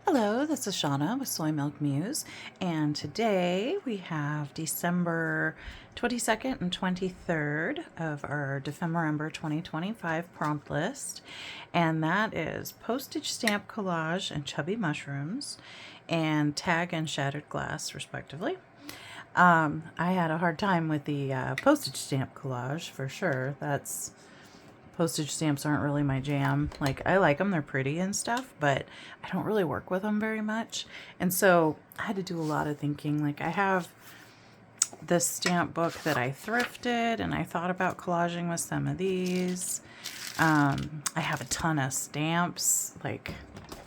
Hello, this is Shauna with Soy Milk Muse, and today we have December 22nd and 23rd of our Dephemerember 2025 prompt list, and that is Postage Stamp Collage and Chubby Mushrooms, and Tag and Shattered Glass, respectively. I had a hard time with the postage stamp collage for sure. Postage stamps aren't really my jam. Like, I like them, they're pretty and stuff, but I don't really work with them very much. And so I had to do a lot of thinking. Like, I have this stamp book that I thrifted, and I thought about collaging with some of these. I have a ton of stamps, like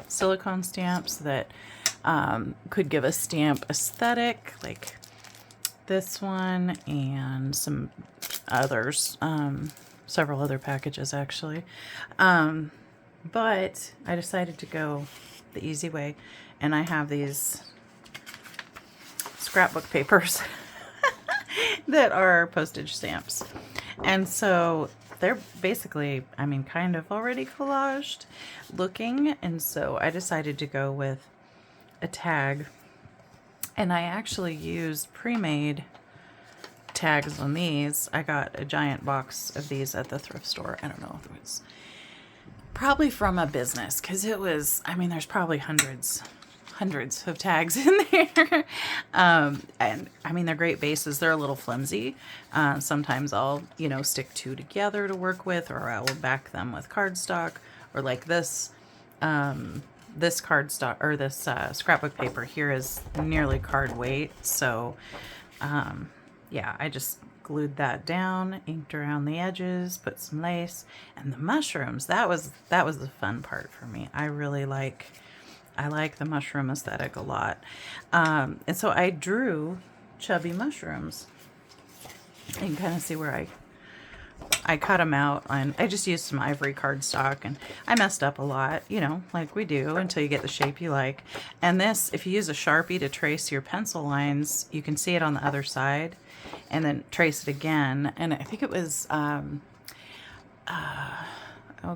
silicone stamps that could give a stamp aesthetic, like this one and some others. Several other packages actually. But I decided to go the easy way, and I have these scrapbook papers that are postage stamps. And so they're basically, I mean, kind of already collaged looking. And so I decided to go with a tag. And I actually used pre-made tags on these. I got a giant box of these at the thrift store. I don't know if it was probably from a business, because it was, I mean, there's probably hundreds of tags in there. And I mean, they're great bases. They're a little flimsy. Sometimes I'll, stick two together to work with, or I will back them with cardstock, or like this cardstock, or this scrapbook paper here is nearly card weight. So, yeah, I just glued that down, inked around the edges, put some lace, and the mushrooms. That was the fun part for me. I like the mushroom aesthetic a lot. And so I drew chubby mushrooms. You can kind of see where I cut them out, and I just used some ivory cardstock, and I messed up a lot, like we do, until you get the shape you like. And this, if you use a Sharpie to trace your pencil lines, you can see it on the other side, and then trace it again. And I think it was, oh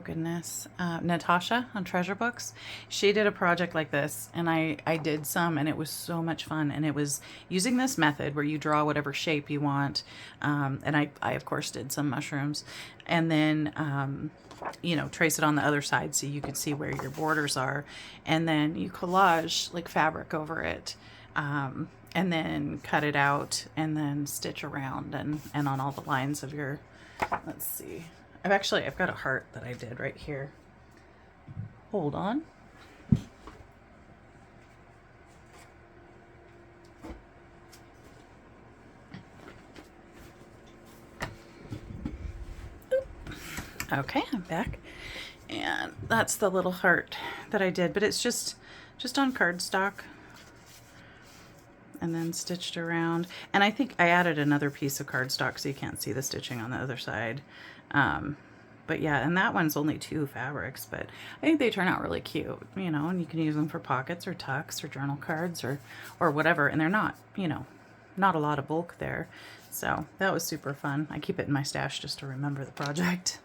goodness, Natasha on Treasure Books. She did a project like this, and I did some, and it was so much fun. And it was using this method where you draw whatever shape you want. And I of course did some mushrooms, and then, trace it on the other side so you could see where your borders are. And then you collage like fabric over it. And then cut it out, and then stitch around and on all the lines of your, let's see. I've got a heart that I did right here. Hold on. Okay, I'm back. And that's the little heart that I did, but it's just on cardstock, and then stitched around. And I think I added another piece of cardstock so you can't see the stitching on the other side. But yeah, and that one's only 2 fabrics, but I think they turn out really cute, and you can use them for pockets or tucks or journal cards or whatever. And they're not, not a lot of bulk there. So that was super fun. I keep it in my stash just to remember the project.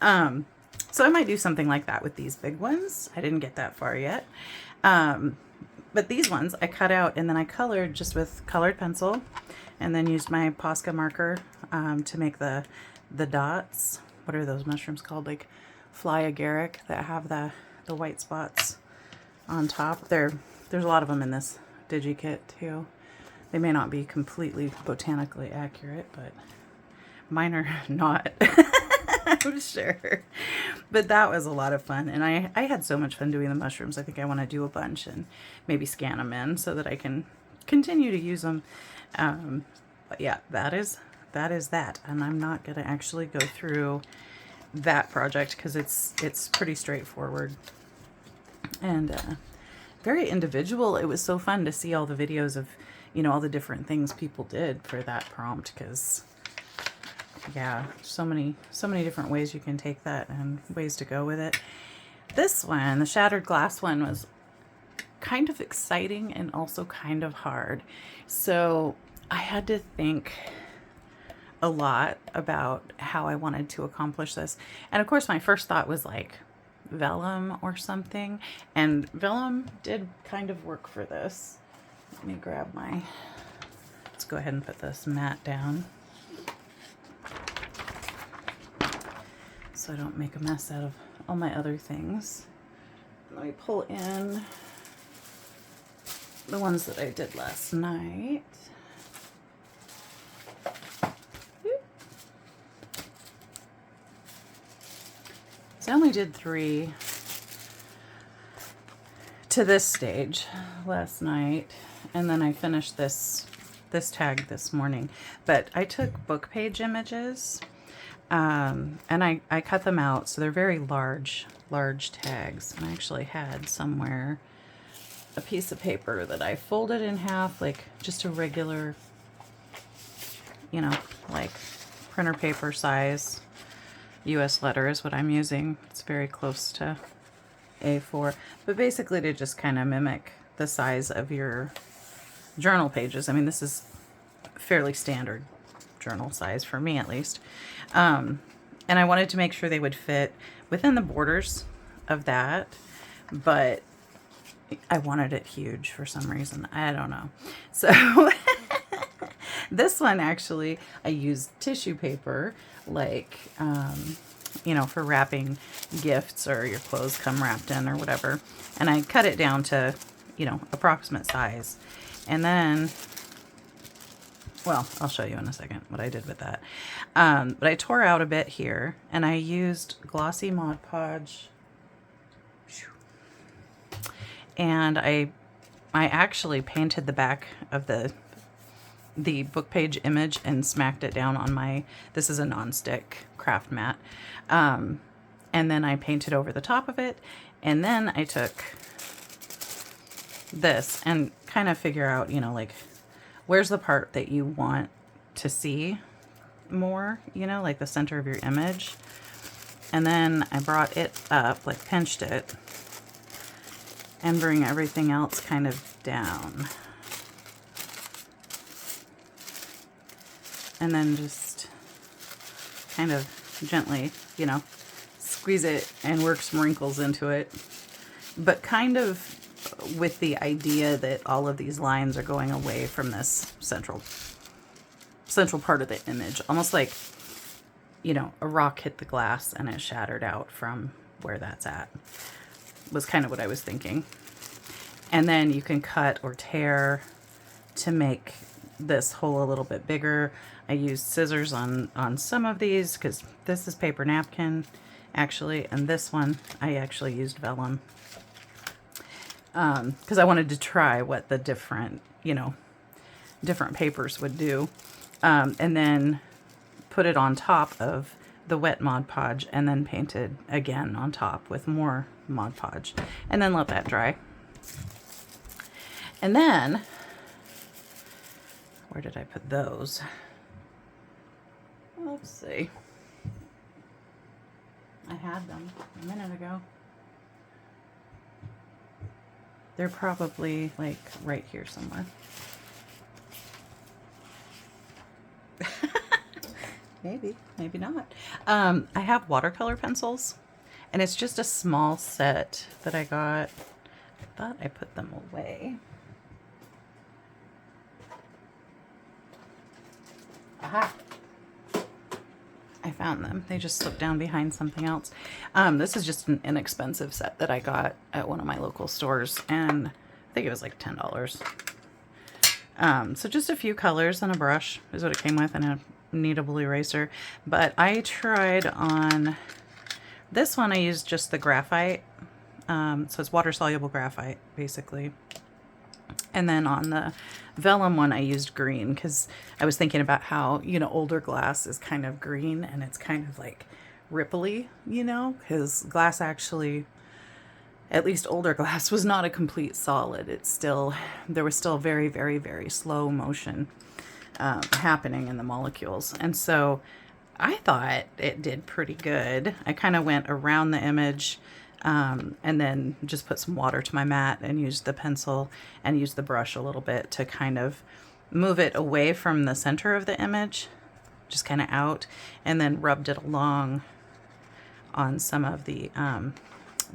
So I might do something like that with these big ones. I didn't get that far yet. But these ones I cut out, and then I colored just with colored pencil, and then used my Posca marker to make the dots. What are those mushrooms called? Like fly agaric, that have the white spots on top. There's a lot of them in this digi-kit too. They may not be completely botanically accurate, but mine are not. I'm sure. But that was a lot of fun, and I had so much fun doing the mushrooms. I think I want to do a bunch and maybe scan them in so that I can continue to use them. But yeah, that is that, and I'm not going to actually go through that project because it's pretty straightforward and very individual. It was so fun to see all the videos of all the different things people did for that prompt, because yeah, so many different ways you can take that and ways to go with it. This one, the shattered glass one, was kind of exciting and also kind of hard. So I had to think a lot about how I wanted to accomplish this. And of course, my first thought was like, vellum or something. And vellum did kind of work for this. Let me grab my, let's go ahead and put this mat down so I don't make a mess out of all my other things. Let me pull in the ones that I did last night. So I only did 3 to this stage last night, and then I finished this tag this morning. But I took book page images, and I cut them out, so they're very large tags. And I actually had somewhere a piece of paper that I folded in half, like just a regular, you know, like printer paper size. US letter is what I'm using. It's very close to A4, but basically to just kind of mimic the size of your journal pages. I mean, this is fairly standard journal size for me, at least. And I wanted to make sure they would fit within the borders of that, but I wanted it huge for some reason. I don't know. So this one, actually, I used tissue paper, like, you know, for wrapping gifts or your clothes come wrapped in or whatever. And I cut it down to, you know, approximate size. And then, well, I'll show you in a second what I did with that. But I tore out a bit here, and I used glossy Mod Podge. And I actually painted the back of the book page image and smacked it down on my, this is a non-stick craft mat. And then I painted over the top of it. And then I took this and kind of figure out, you know, like, where's the part that you want to see more, you know, like the center of your image. And then I brought it up, like pinched it, and bring everything else kind of down. And then just kind of gently, you know, squeeze it and work some wrinkles into it. But kind of with the idea that all of these lines are going away from this central part of the image. Almost like, you know, a rock hit the glass and it shattered out from where that's at. Was kind of what I was thinking. And then you can cut or tear to make this hole a little bit bigger. I used scissors on some of these because this is paper napkin actually, and this one I actually used vellum because I wanted to try what the different, you know, different papers would do, and then put it on top of the wet Mod Podge and then painted again on top with more Mod Podge and then let that dry. And then, where did I put those? Let's see. I had them a minute ago. They're probably like right here somewhere. Maybe, maybe not. I have watercolor pencils, and it's just a small set that I got. I thought I put them away. Aha! I found them. They just slipped down behind something else. This is just an inexpensive set that I got at one of my local stores, and I think it was like $10. So just a few colors and a brush is what it came with, and a kneadable eraser. But I tried on this one, I used just the graphite. So it's water-soluble graphite, basically. And then on the vellum one, I used green because I was thinking about how, you know, older glass is kind of green and it's kind of like ripply, you know, because glass actually, at least older glass, was not a complete solid. It's still, there was still very, very, very slow motion happening in the molecules. And so I thought it did pretty good. I kind of went around the image and then just put some water to my mat and used the pencil and used the brush a little bit to kind of move it away from the center of the image, just kind of out, and then rubbed it along on some of the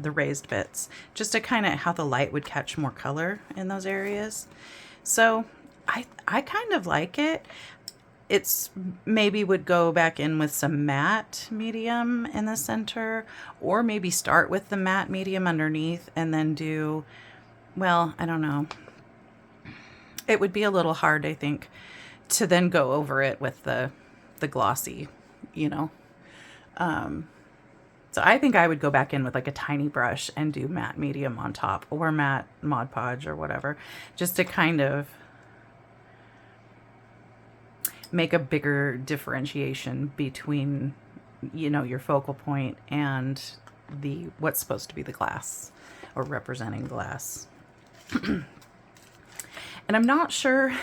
the raised bits, just to kind of how the light would catch more color in those areas. So I kind of like it. It's maybe would go back in with some matte medium in the center, or maybe start with the matte medium underneath and then do, well, I don't know. It would be a little hard, I think, to then go over it with the glossy, you know. So I think I would go back in with like a tiny brush and do matte medium on top, or matte Mod Podge or whatever, just to kind of make a bigger differentiation between, you know, your focal point and the what's supposed to be the glass or representing glass. And I'm not sure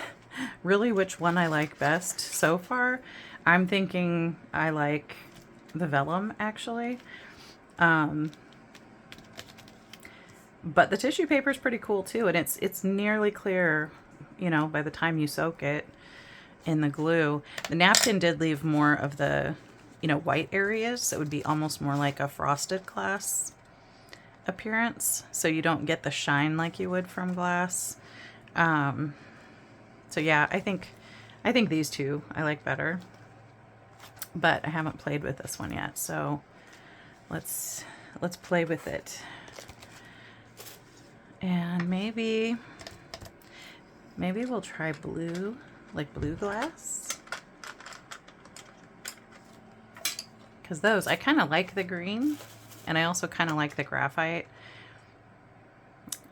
really which one I like best so far. I'm thinking I like the vellum, actually. But the tissue paper is pretty cool too, and it's nearly clear, you know, by the time you soak it in the glue. The napkin did leave more of the, you know, white areas, so it would be almost more like a frosted glass appearance, so you don't get the shine like you would from glass. So yeah, I think these two I like better, but I haven't played with this one yet, so let's play with it. And maybe we'll try blue, like blue glass, because those, I kind of like the green, and I also kind of like the graphite.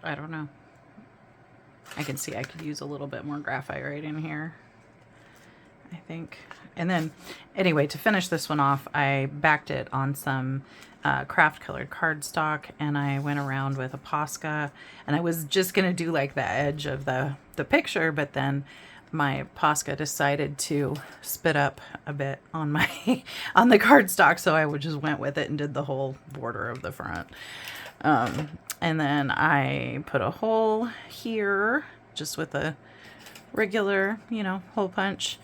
I don't know. I can see I could use a little bit more graphite right in here, I think. And then, anyway, to finish this one off, I backed it on some craft colored cardstock, and I went around with a Posca, and I was just going to do like the edge of the picture, but then my Posca decided to spit up a bit on my on the cardstock, so I just went with it and did the whole border of the front. And then I put a hole here just with a regular, you know, hole punch.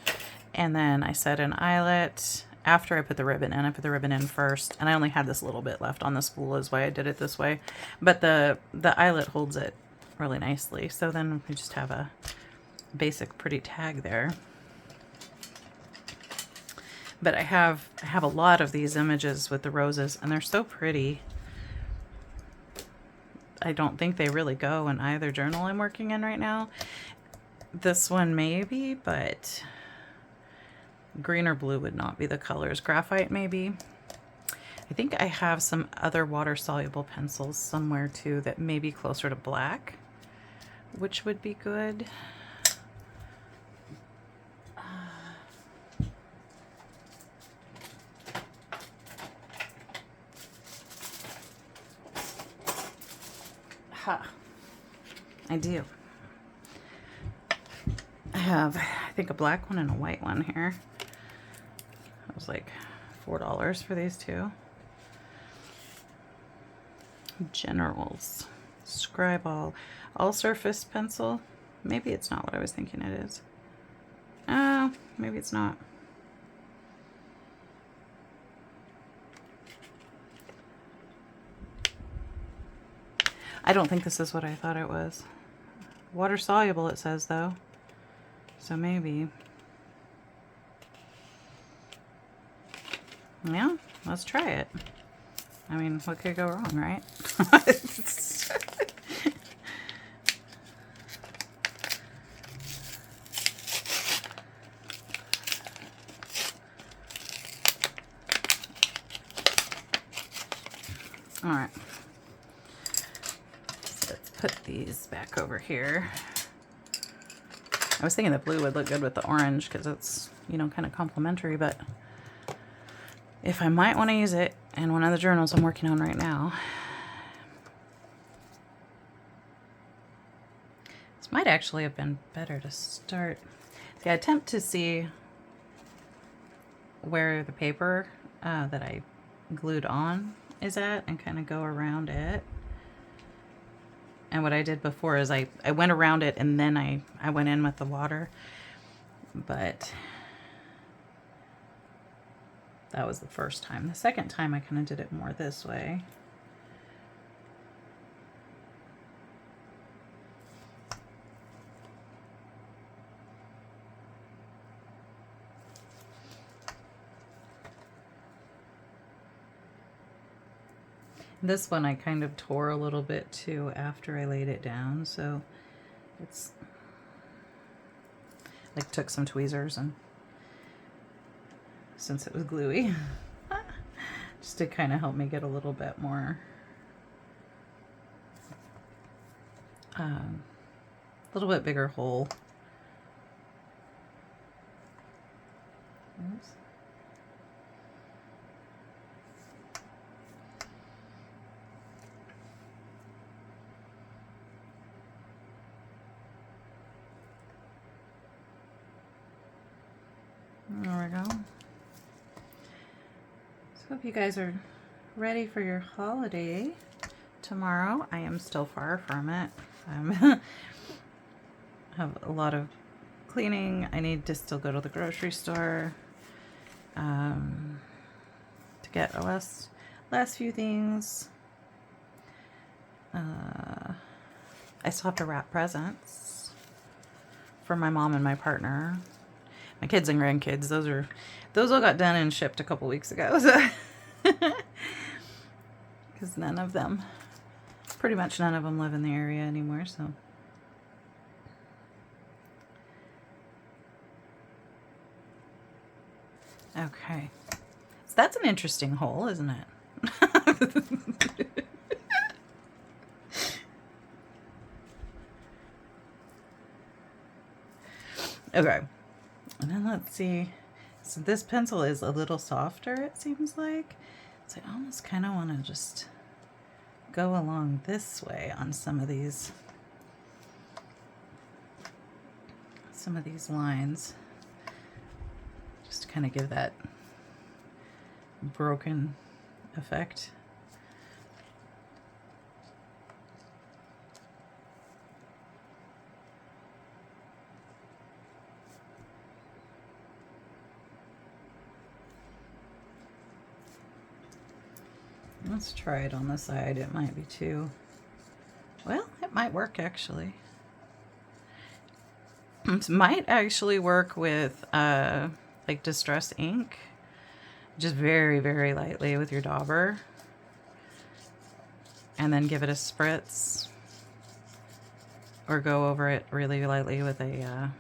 And then I set an eyelet after I put the ribbon in. I put the ribbon in first, and I only had this little bit left on the spool is why I did it this way. But the eyelet holds it really nicely. So then we just have a basic pretty tag there. But I have a lot of these images with the roses, and they're so pretty. I don't think they really go in either journal I'm working in right now. This one maybe, but green or blue would not be the colors. Graphite maybe. I think I have some other water-soluble pencils somewhere too that may be closer to black, which would be good. I do. I have, I think, a black one and a white one here. It was like $4 for these two. Generals. Scriball. All surface pencil. Maybe it's not what I was thinking it is. Oh, maybe it's not. I don't think this is what I thought it was. Water soluble, it says, though. So maybe. Yeah, let's try it. I mean, what could go wrong, right? All right. So let's put these back over here. I was thinking the blue would look good with the orange because it's, you know, kind of complementary, but if I might want to use it in one of the journals I'm working on right now. This might actually have been better to start. Yeah, attempt to see where the paper that I glued on is at and kind of go around it. And what I did before is I went around it and then I went in with the water. But that was the first time. The second time I kind of did it more this way. This one I kind of tore a little bit too after I laid it down, so it's like took some tweezers and since it was gluey, just to kind of help me get a little bit more bigger hole. Oops. There we go. So hope you guys are ready for your holiday tomorrow. I am still far from it. I have a lot of cleaning. I need to still go to the grocery store to get the last few things. I still have to wrap presents for my mom and my partner. My kids and grandkids, those all got done and shipped a couple weeks ago. So because pretty much none of them live in the area anymore, so. Okay. So that's an interesting hole, isn't it? Okay. And then let's see. So this pencil is a little softer, it seems like. So I almost kind of want to just go along this way on some of these lines. Just to kind of give that broken effect. Let's try it on the side. It might be too... Well, it might work actually. It might actually work with like distress ink. Just very, very lightly with your dauber. And then give it a spritz. Or go over it really lightly with a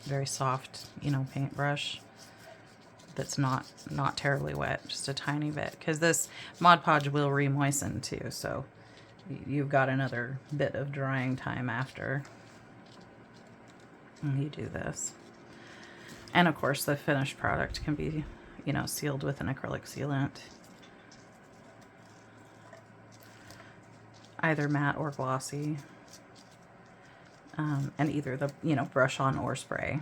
very soft, paintbrush. That's not terribly wet, just a tiny bit, because this Mod Podge will re-moisten too, so you've got another bit of drying time after you do this. And of course the finished product can be, sealed with an acrylic sealant, either matte or glossy, and either the brush on or spray.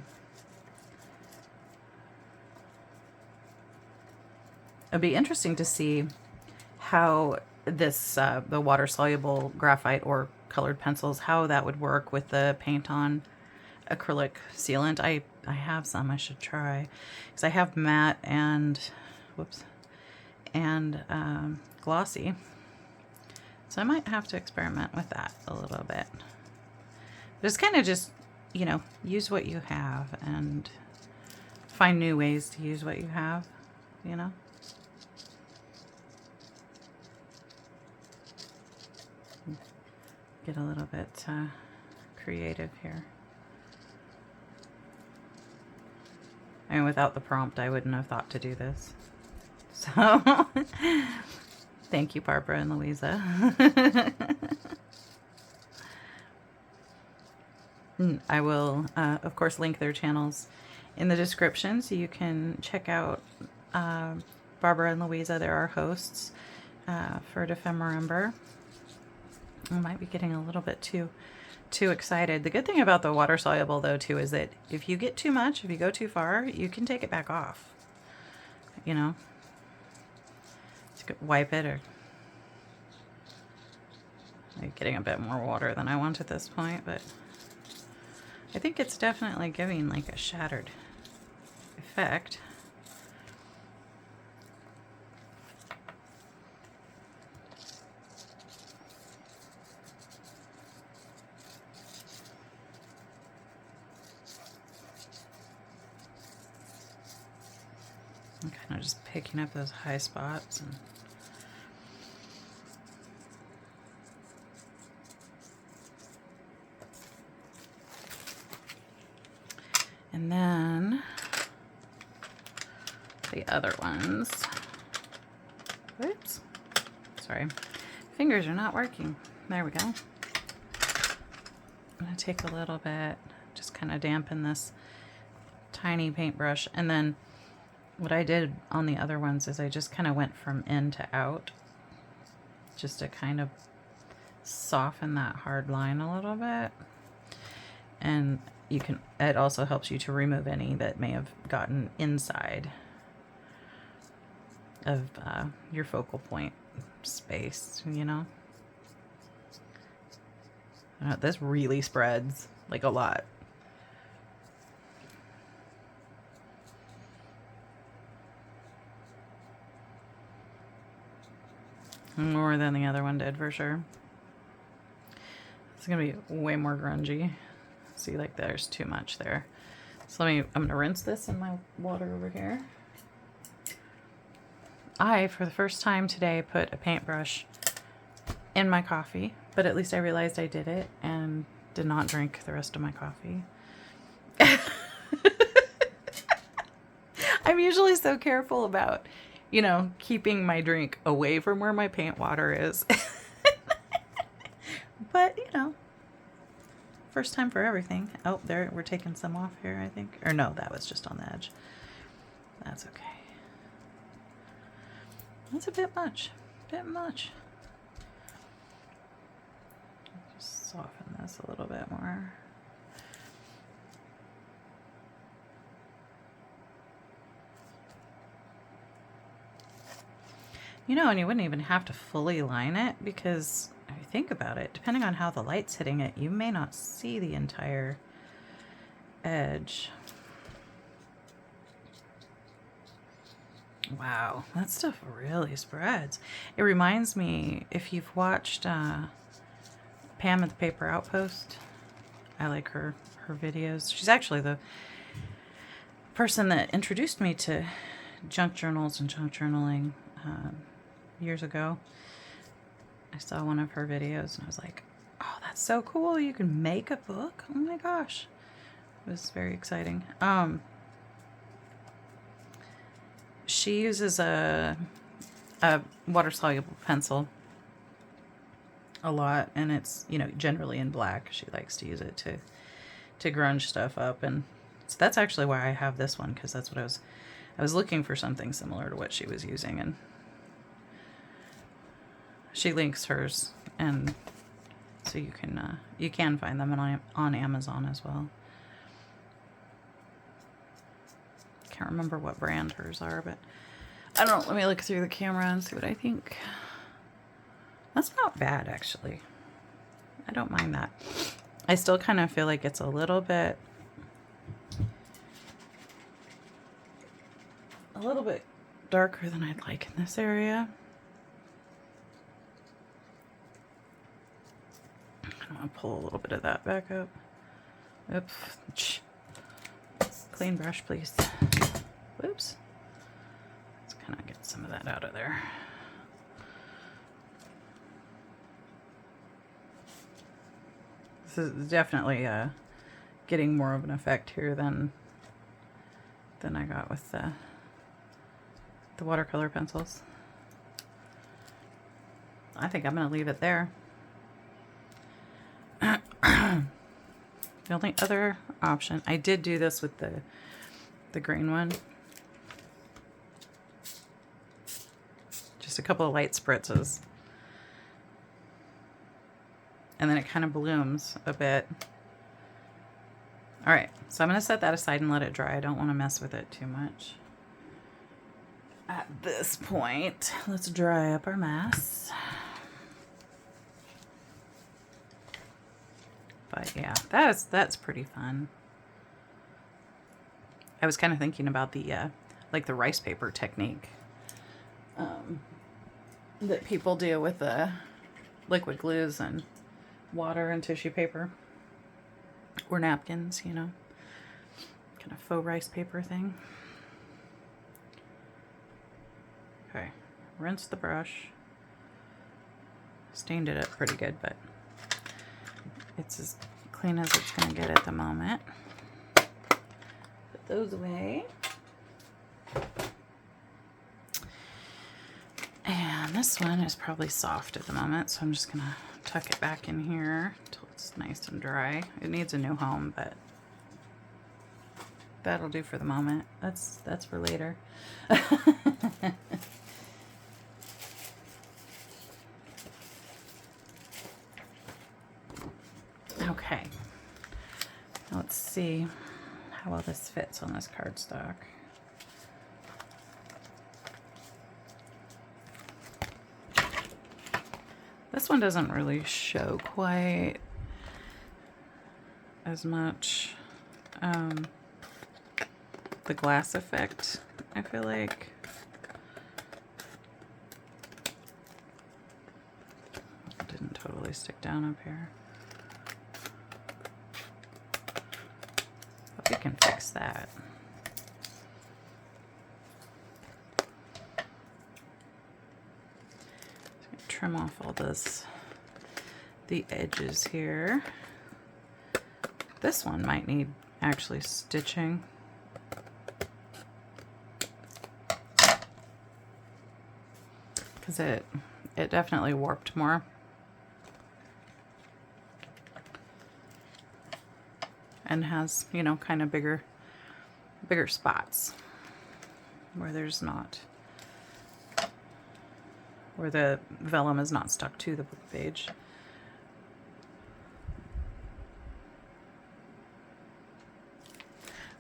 It'd be interesting to see how this, the water-soluble graphite or colored pencils, how that would work with the paint-on acrylic sealant. I have some I should try, because I have matte and, glossy. So I might have to experiment with that a little bit. Just kind of use what you have and find new ways to use what you have, Get a little bit creative here. I mean, without the prompt, I wouldn't have thought to do this. So, thank you, Barbara and Louisa. I will, of course, link their channels in the description so you can check out Barbara and Louisa. They're our hosts for Dephemerember. I might be getting a little bit too excited. The good thing about the water soluble though too is that if you get too much, if you go too far, you can take it back off. Just wipe it, or I'm getting a bit more water than I want at this point, but I think it's definitely giving like a shattered effect. I'm kind of just picking up those high spots and And then the other ones. Whoops. Sorry. Fingers are not working. There we go. I'm going to take a little bit, just kind of dampen this tiny paintbrush. And then what I did on the other ones is I just kind of went from in to out, just to kind of soften that hard line a little bit. And you can, it also helps you to remove any that may have gotten inside of your focal point space, you know. This really spreads like a lot. More than the other one did, for sure. It's gonna be way more grungy. See, like there's too much there. So I'm gonna rinse this in my water over here. I, for the first time today, put a paintbrush in my coffee, but at least I realized I did it and did not drink the rest of my coffee. I'm usually so careful about, you know, keeping my drink away from where my paint water is. But, you know, first time for everything. Oh, there, we're taking some off here, I think. Or no, that was just on the edge. That's okay. That's a bit much. Bit much. Just soften this a little bit more. You know, and you wouldn't even have to fully line it, because if you think about it, depending on how the light's hitting it, you may not see the entire edge. Wow, that stuff really spreads. It reminds me, if you've watched Pam at the Paper Outpost, I like her videos. She's actually the person that introduced me to junk journals and junk journaling years ago. I saw one of her videos and I was like, oh, that's so cool. You can make a book. Oh my gosh. It was very exciting. She uses a water-soluble pencil a lot, and it's, you know, generally in black. She likes to use it to grunge stuff up, and so that's actually why I have this one, because that's what I was looking for, something similar to what she was using, and she links hers, and so you can find them on Amazon as well. Can't remember what brand hers are, but I don't know. Let me look through the camera and see what I think. That's not bad, actually. I don't mind that. I still kind of feel like it's a little bit darker than I'd like in this area. I'm gonna pull a little bit of that back up. Oops. Clean brush, please. Whoops. Let's kind of get some of that out of there. This is definitely getting more of an effect here than I got with the watercolor pencils. I think I'm going to leave it there. The only other option, I did do this with the green one. Just a couple of light spritzes. And then it kind of blooms a bit. All right, so I'm going to set that aside and let it dry. I don't want to mess with it too much. At this point, let's dry up our mess. But yeah, that's pretty fun. I was kind of thinking about the like the rice paper technique that people do with the liquid glues and water and tissue paper or napkins, you know, kind of faux rice paper thing. Okay, rinse the brush. Stained it up pretty good, but it's as clean as it's going to get at the moment. those away. And this one is probably soft at the moment, so I'm just gonna tuck it back in here until it's nice and dry. It needs a new home, but that'll do for the moment. That's for later. Okay, let's see how well this fits on this cardstock. This one doesn't really show quite as much the glass effect, I feel like. It didn't totally stick down up here. But we can fix that. Trim off all the edges here. This one might need actually stitching. Because it definitely warped more. And has, you know, kind of bigger spots where there's not, where the vellum is not stuck to the book page.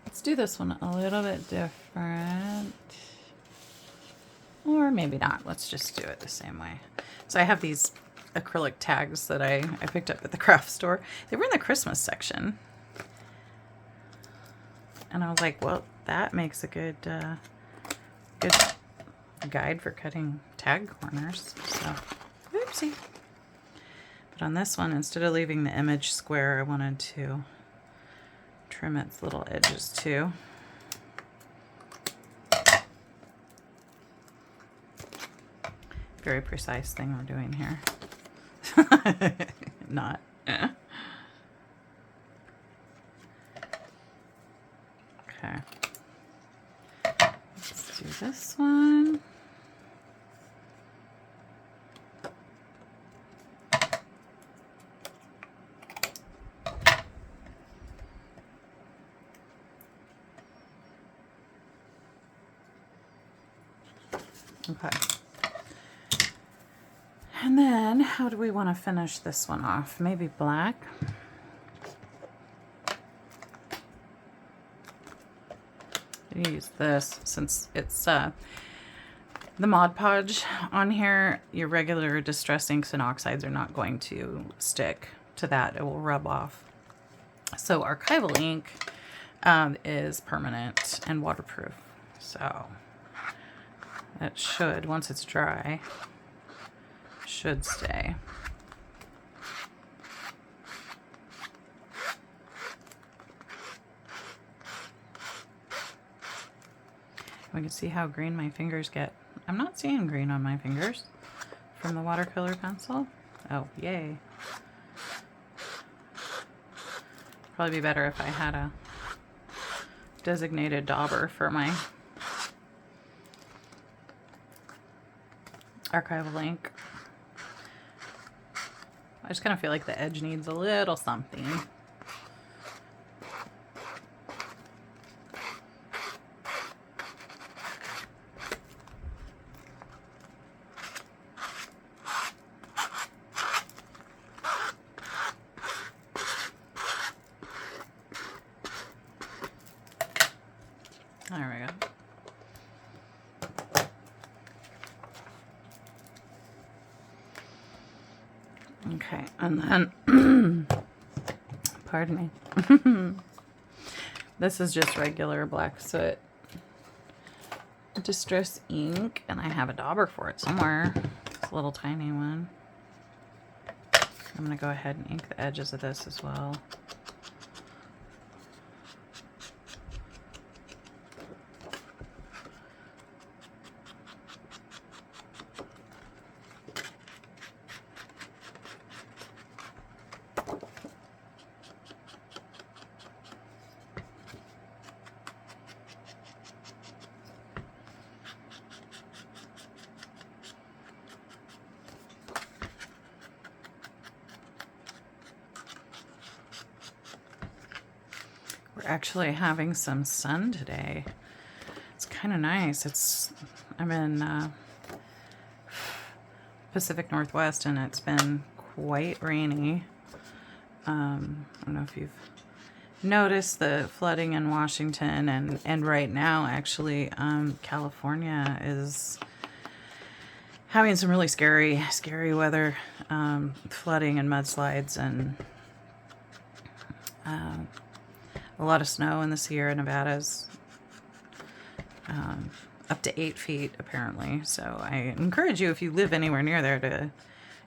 Let's do this one a little bit different. Or maybe not. Let's just do it the same way. So I have these acrylic tags that I picked up at the craft store. They were in the Christmas section. And I was like, well, that makes a good guide for cutting tag corners. So, oopsie. But on this one, instead of leaving the image square, I wanted to trim its little edges too. Very precise thing we're doing here. Not. Okay. Let's do this one. Okay. And then, how do we want to finish this one off? Maybe black? I use this since it's the Mod Podge on here. Your regular Distress inks and oxides are not going to stick to that. It will rub off. So archival ink is permanent and waterproof. So it should, once it's dry, should stay. We can see how green my fingers get. I'm not seeing green on my fingers from the watercolor pencil. Oh, yay. Probably be better if I had a designated dauber for my archival ink. I just kind of feel like the edge needs a little something. There we go. Okay, and then, pardon me, this is just regular black soot Distress ink, and I have a dauber for it somewhere. It's a little tiny one. I'm going to go ahead and ink the edges of this as well. We're actually having some sun today. It's kind of nice. I'm in Pacific Northwest, and it's been quite rainy. I don't know if you've noticed the flooding in Washington, and right now, actually, California is having some really scary weather, flooding and mudslides, and a lot of snow in the Sierra Nevadas, up to 8 feet apparently. So I encourage you, if you live anywhere near there, to,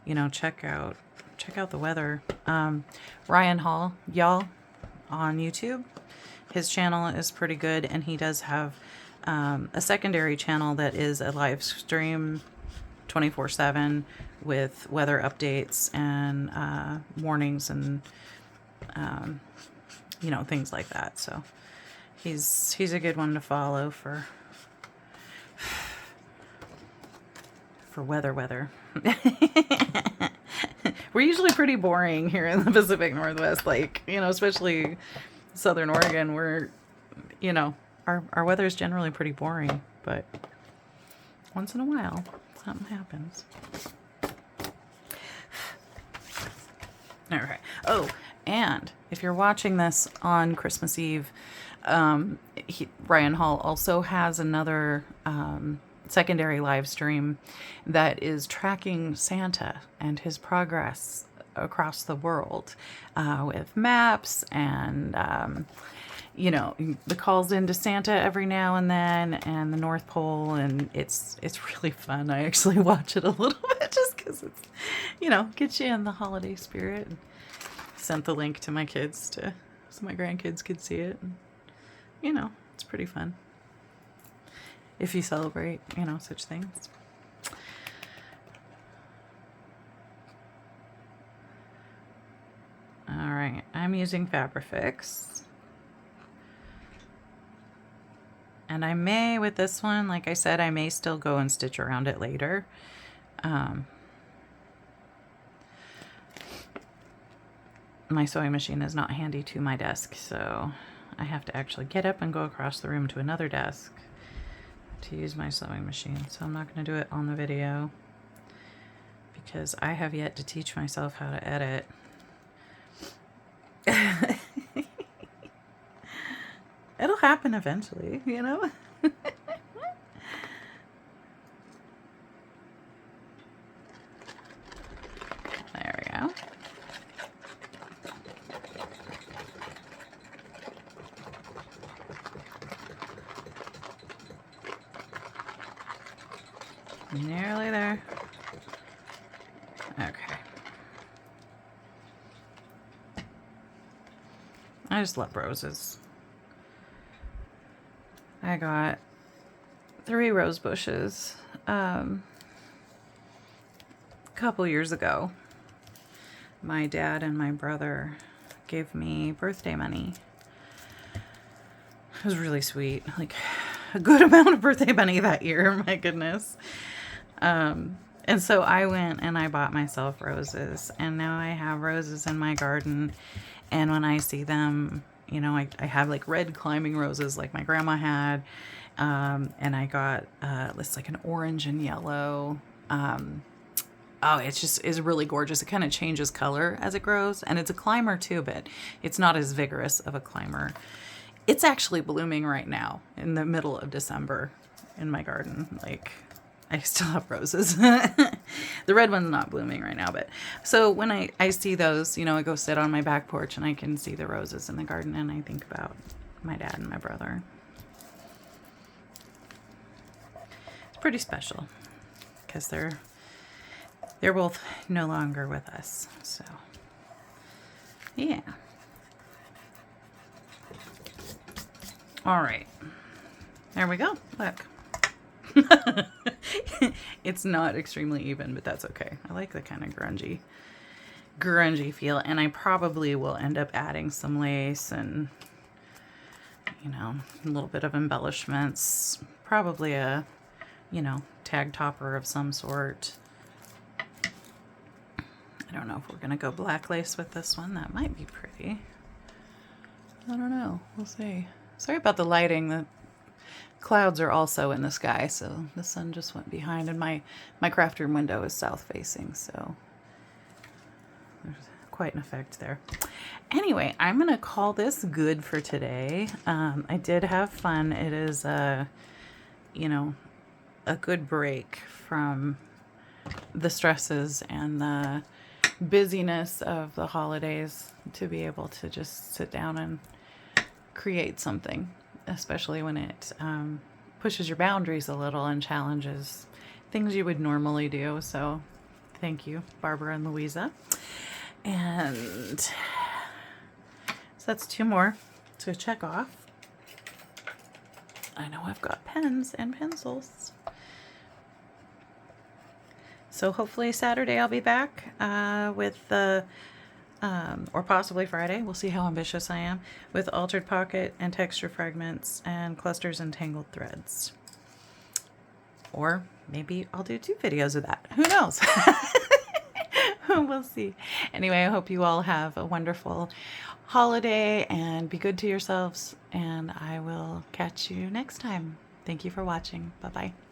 you know, check out the weather. Ryan Hall, y'all, on YouTube, his channel is pretty good, and he does have a secondary channel that is a live stream 24/7 with weather updates and warnings and you know, things like that. So he's a good one to follow for weather. We're usually pretty boring here in the Pacific Northwest, like, you know, especially Southern Oregon, where, you know, our weather is generally pretty boring, but once in a while something happens. All right. Oh, and if you're watching this on Christmas Eve, Ryan Hall also has another secondary live stream that is tracking Santa and his progress across the world, with maps and you know, the calls into Santa every now and then, and the North Pole, and it's really fun. I actually watch it a little bit just because it's, you know, gets you in the holiday spirit. Sent the link to my kids so my grandkids could see it. And, you know, it's pretty fun if you celebrate, you know, such things. All right, I'm using Fabrifix. And I may, with this one, like I said, I may still go and stitch around it later. My sewing machine is not handy to my desk, so I have to actually get up and go across the room to another desk to use my sewing machine. So I'm not going to do it on the video because I have yet to teach myself how to edit. It'll happen eventually, you know? There we go. Nearly there. Okay. I just love roses. I got 3 rose bushes a couple years ago. My dad and my brother gave me birthday money. It was really sweet. Like, a good amount of birthday money that year. My goodness. And so I went and I bought myself roses, and now I have roses in my garden. And when I see them, you know, I have like red climbing roses like my grandma had. And I got, it's like an orange and yellow. Oh, it's really gorgeous. It kind of changes color as it grows, and it's a climber too, but it's not as vigorous of a climber. It's actually blooming right now in the middle of December in my garden. Like, I still have roses. The red one's not blooming right now, but so when I see those, you know, I go sit on my back porch and I can see the roses in the garden, and I think about my dad and my brother. It's pretty special because they're both no longer with us. So, yeah. All right. There we go. Look. It's not extremely even, but that's okay. I like the kind of grungy feel, and I probably will end up adding some lace and, you know, a little bit of embellishments. Probably a, you know, tag topper of some sort. I don't know if we're going to go black lace with this one. That might be pretty. I don't know. We'll see. Sorry about the lighting. The clouds are also in the sky, so the sun just went behind, and my craft room window is south facing, so there's quite an effect there. Anyway, I'm gonna call this good for today. I did have fun. It is you know, a good break from the stresses and the busyness of the holidays to be able to just sit down and create something, especially when it pushes your boundaries a little and challenges things you would normally do. So thank you, Barbara and Louisa. And so that's 2 more to check off. I know I've got pens and pencils. So hopefully Saturday I'll be back with the, or possibly Friday, we'll see how ambitious I am, with altered pocket and texture fragments and clusters and tangled threads. Or maybe I'll do 2 videos of that. Who knows? We'll see. Anyway, I hope you all have a wonderful holiday and be good to yourselves, and I will catch you next time. Thank you for watching. Bye-bye.